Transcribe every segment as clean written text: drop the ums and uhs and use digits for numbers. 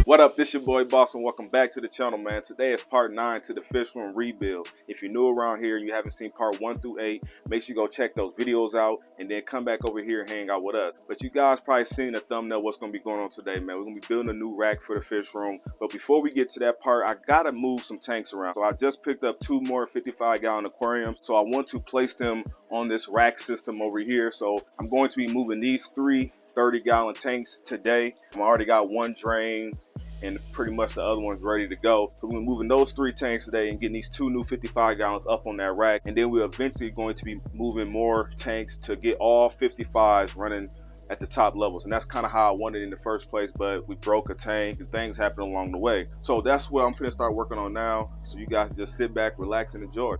What up, this your boy Boss, and welcome back to the channel, man. Today is part 9 to the fish room rebuild. If you're new around here and you haven't seen part 1 through 8, make sure you go check those videos out and then come back over here and hang out with us. But you guys probably seen the thumbnail what's going to be going on today, man. We're going to be building a new rack for the fish room. But before we get to that part, I got to move some tanks around. So I just picked up 2 more 55-gallon aquariums. So I want to place them on this rack system over here. So I'm going to be moving these 3 30-gallon tanks today. I already got 1 drain and pretty much the other one's ready to go. So we're moving those 3 tanks today and getting these 2 new 55 gallons up on that rack. And then we're eventually going to be moving more tanks to get all 55s running at the top levels. And that's kind of how I wanted it in the first place, but we broke a tank and things happened along the way. So that's what I'm gonna start working on now. So you guys just sit back, relax, and enjoy.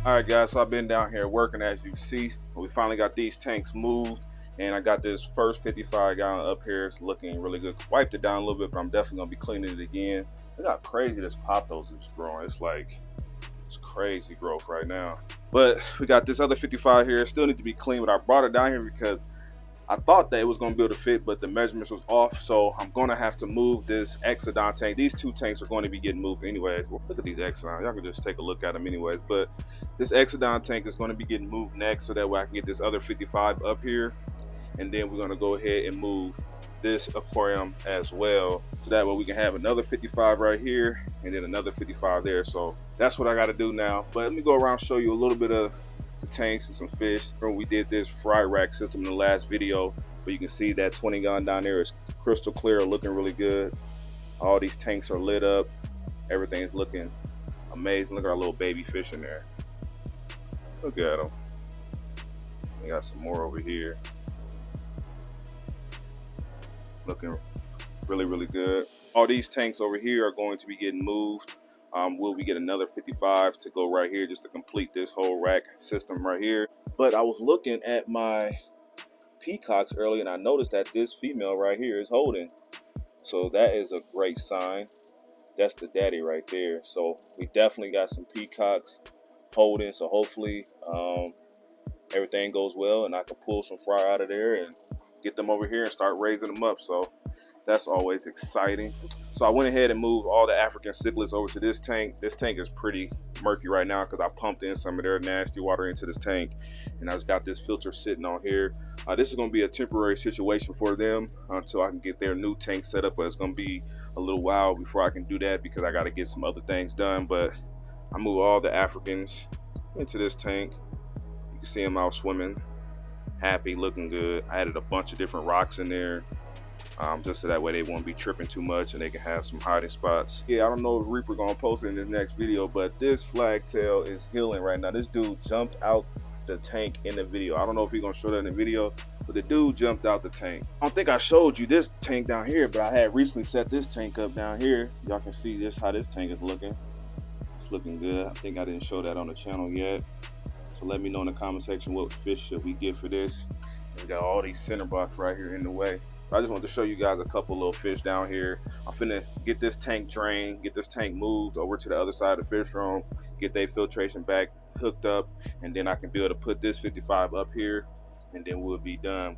All right, guys, so I've been down here working, as you see. We finally got these tanks moved, and I got this first 55 gallon up here. It's looking really good. Wiped it down a little bit, but I'm definitely gonna be cleaning it again. Look how crazy this pothos is growing. It's crazy growth right now. But we got this other 55 here. It still need to be clean, but I brought it down here because I thought that it was going to be able to fit, but the measurements was off, so I'm going to have to move this Exodon tank. These 2 tanks are going to be getting moved anyways. Well, look at these Exodons. Y'all can just take a look at them anyways, but this Exodon tank is going to be getting moved next so that way I can get this other 55 up here, and then we're going to go ahead and move this aquarium as well, so that way we can have another 55 right here and then another 55 there. So that's what I got to do now. But let me go around and show you a little bit of the tanks and some fish. We did this fry rack system in the last video, but you can see that 20 gallon down there is crystal clear, looking really good. All these tanks are lit up, everything's looking amazing. Look at our little baby fish in there, look at them. We got some more over here, looking really good. All these tanks over here are going to be getting moved. Will we get another 55 to go right here just to complete this whole rack system right here. But I was looking at my peacocks earlier and I noticed that this female right here is holding. So that is a great sign. That's the daddy right there. So we definitely got some peacocks holding. So hopefully everything goes well and I can pull some fry out of there and get them over here and start raising them up. So that's always exciting. So I went ahead and moved all the African cichlids over to this tank. This tank is pretty murky right now because I pumped in some of their nasty water into this tank, and I just got this filter sitting on here. This is going to be a temporary situation for them until I can get their new tank set up, but it's going to be a little while before I can do that because I got to get some other things done. But I moved all the Africans into this tank. You can see them out swimming, happy, looking good. I added a bunch of different rocks in there. Just so that way they won't be tripping too much and they can have some hiding spots. Yeah, I don't know if Reaper gonna post it in this next video, but this flagtail is healing right now. This dude jumped out the tank in the video. I don't know if he's gonna show that in the video, but the dude jumped out the tank. I don't think I showed you this tank down here, but I had recently set this tank up down here. Y'all can see this, how this tank is looking. It's looking good. I think I didn't show that on the channel yet. So let me know in the comment section what fish should we get for this. We got all these center box right here in the way. I just wanted to show you guys a couple little fish down here. I'm finna get this tank drained, get this tank moved over to the other side of the fish room, get their filtration back hooked up, and then I can be able to put this 55 up here, and then we'll be done.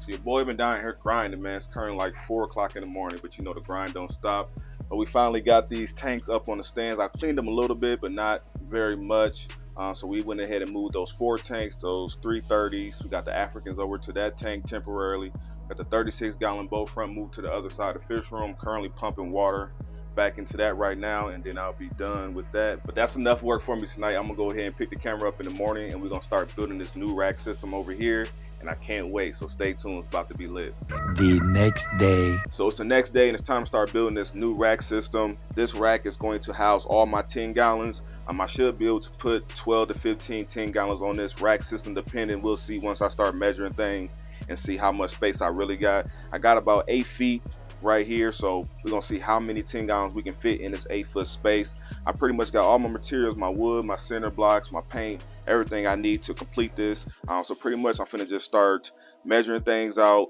So your boy been down here grinding, man. It's currently like 4 o'clock in the morning, but you know the grind don't stop. But we finally got these tanks up on the stands. I cleaned them a little bit, but not very much. So we went ahead and moved those 4 tanks, those 330s. We got the Africans over to that tank temporarily. Got the 36-gallon boat front moved to the other side of the fish room. Currently pumping water back into that right now, and then I'll be done with that. But that's enough work for me tonight. I'm gonna go ahead and pick the camera up in the morning, and we're gonna start building this new rack system over here, and I can't wait. So stay tuned, it's about to be lit. The next day. So it's the next day, and it's time to start building this new rack system. This rack is going to house all my 10 gallons. I should be able to put 12 to 15 10 gallons on this rack system, depending. We'll see once I start measuring things and see how much space I really got. I got about 8 feet right here, so we're gonna see how many 10 gallons we can fit in this 8-foot space. I pretty much got all my materials, my wood, my center blocks, my paint, everything I need to complete this. So pretty much I'm finna just start measuring things out,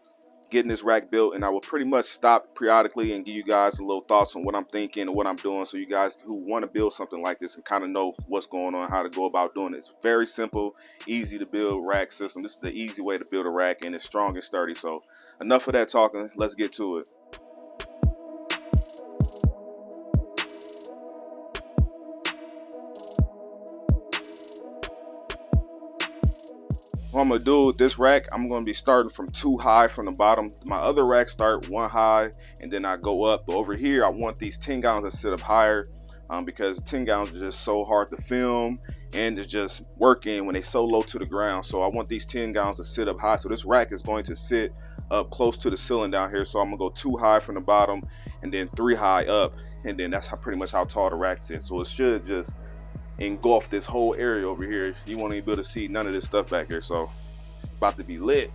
getting this rack built, and I will pretty much stop periodically and give you guys a little thoughts on what I'm thinking and what I'm doing, so you guys who want to build something like this and kind of know what's going on, how to go about doing it. It's very simple, easy to build rack system. This is the easy way to build a rack, and it's strong and sturdy. So enough of that talking, let's get to it. What I'm gonna do with this rack, I'm gonna be starting from 2 high from the bottom. My other racks start 1 high and then I go up. But over here, I want these 10 gallons to sit up higher because 10 gallons is just so hard to film and it's just working when they so low to the ground. So I want these 10 gallons to sit up high. So this rack is going to sit up close to the ceiling down here. So I'm gonna go 2 high from the bottom and then 3 high up, and then that's pretty much how tall the rack is. So it should just engulf this whole area over here. You won't even be able to see none of this stuff back here. So about to be lit.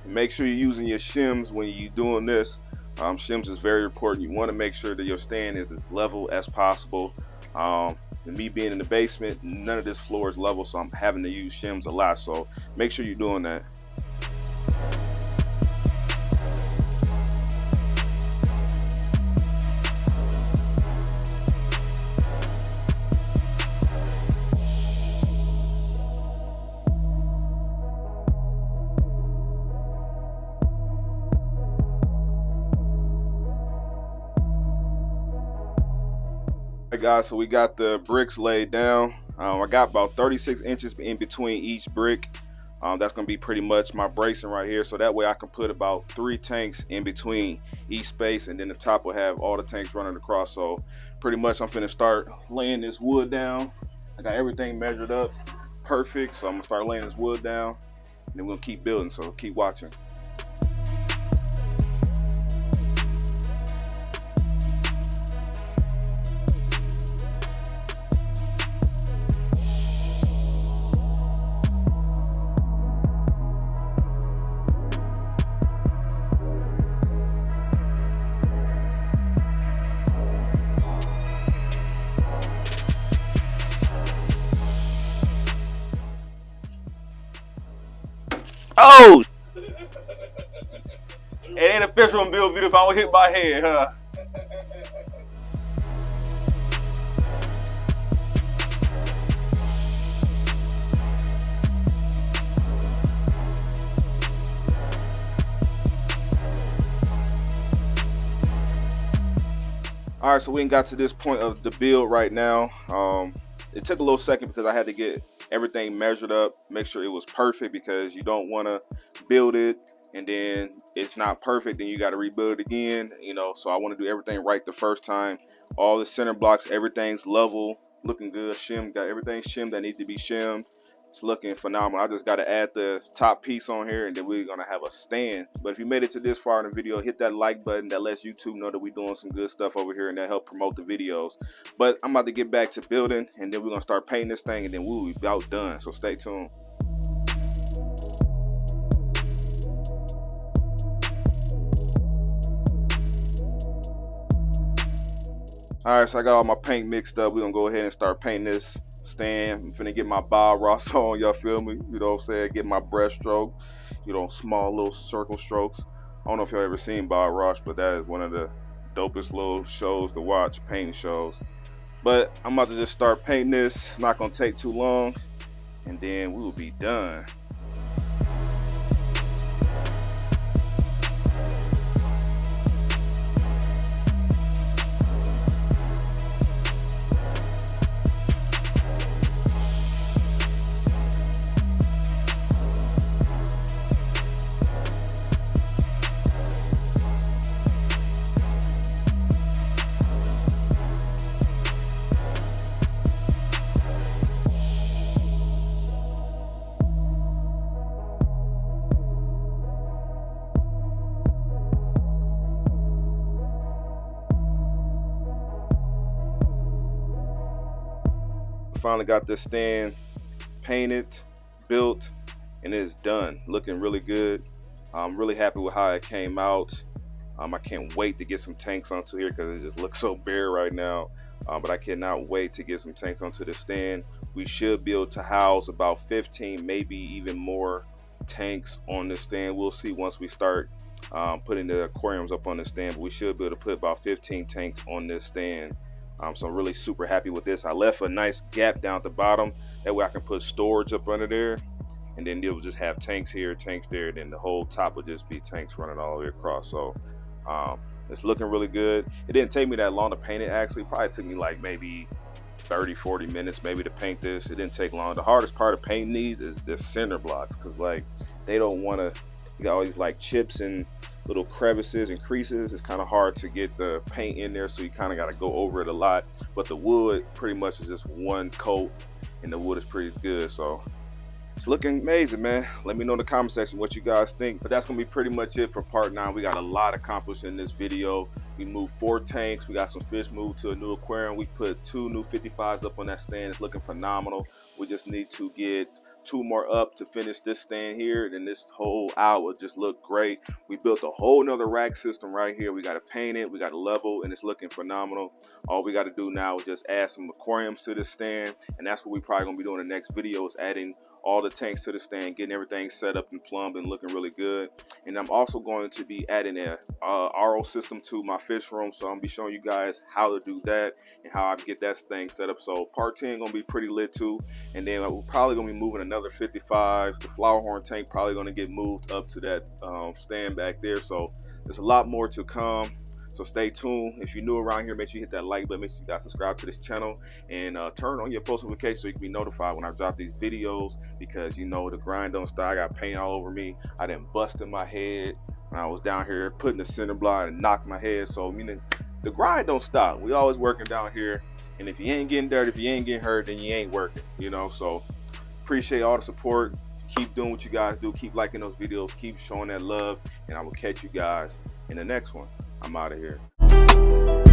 Make sure you're using your shims when you're doing this. Shims is very important. You want to make sure that your stand is as level as possible. And me being in the basement, none of this floor is level, so I'm having to use shims a lot. So make sure you're doing that. Alright guys, so we got the bricks laid down. I got about 36 inches in between each brick. That's going to be pretty much my bracing right here, so that way I can put about 3 tanks in between each space, and then the top will have all the tanks running across. So pretty much I'm finna start laying this wood down. I got everything measured up perfect, so I'm gonna start laying this wood down, and then we'll keep building, so keep watching. Oh! It ain't a fish room build video if I don't hit my head, huh? All right, so we ain't got to this point of the build right now. It took a little second because I had to get everything measured up, make sure it was perfect, because you don't want to build it and then it's not perfect, then you got to rebuild it again, you know. So I want to do everything right the first time. All the center blocks, everything's level, looking good. Shim, got everything shimmed that needs to be shimmed. It's looking phenomenal. I just got to add the top piece on here, and then we're gonna have a stand. But if you made it to this far in the video, hit that like button. That lets YouTube know that we're doing some good stuff over here, and that help promote the videos. But I'm about to get back to building, and then we're gonna start painting this thing, and then we'll be about done. So stay tuned. All right, so I got all my paint mixed up. We're gonna go ahead and start painting this stand. I'm finna get my Bob Ross on, y'all feel me? You know what I'm saying? Get my brush stroke, you know, small little circle strokes. I don't know if y'all ever seen Bob Ross, but that is one of the dopest little shows to watch, painting shows. But I'm about to just start painting this. It's not gonna take too long. and then we will be done. Finally got this stand painted, built, and it is done. Looking really good. I'm really happy with how it came out. I can't wait to get some tanks onto here because it just looks so bare right now. But I cannot wait to get some tanks onto the stand. We should be able to house about 15, maybe even more tanks on the stand. We'll see once we start putting the aquariums up on the stand. But we should be able to put about 15 tanks on this stand. So I'm really super happy with this. I left a nice gap down at the bottom. That way I can put storage up under there. And then you'll just have tanks here, tanks there, and then the whole top would just be tanks running all the way across. So it's looking really good. It didn't take me that long to paint it, actually. Probably took me like maybe 30-40 minutes maybe to paint this. It didn't take long. The hardest part of painting these is the center blocks, because like they don't want to, you got all these like chips and little crevices and creases. It's kind of hard to get the paint in there, so you kind of got to go over it a lot. But the wood pretty much is just one coat, and the wood is pretty good. So it's looking amazing, man. Let me know in the comment section what you guys think. But that's gonna be pretty much it for part 9. We got a lot accomplished in this video. We moved 4 tanks. We got some fish moved to a new aquarium. We put 2 new 55s up on that stand. It's looking phenomenal. We just need to get 2 more up to finish this stand here, and then this whole aisle will just look great. We built a whole nother rack system right here. We got to paint it, we got to level, and it's looking phenomenal. All we got to do now is just add some aquariums to this stand, and that's what we probably gonna be doing in the next video, is adding all the tanks to the stand, getting everything set up and plumbed and looking really good. And I'm also going to be adding a RO system to my fish room, so I'm gonna be showing you guys how to do that and how I get that thing set up. So part 10 gonna be pretty lit too. And then we're probably gonna be moving another 55. The flower horn tank probably gonna get moved up to that stand back there. So there's a lot more to come. So stay tuned. If you're new around here, make sure you hit that like button. Make sure you guys subscribe to this channel and turn on your post notifications so you can be notified when I drop these videos, because you know the grind don't stop. I got paint all over me. I done busted my head when I was down here putting the center block and knocked my head. So meaning the grind don't stop. We always working down here, and if you ain't getting dirty, if you ain't getting hurt, then you ain't working, you know. So appreciate all the support. Keep doing what you guys do. Keep liking those videos. Keep showing that love, and I will catch you guys in the next one. I'm out of here.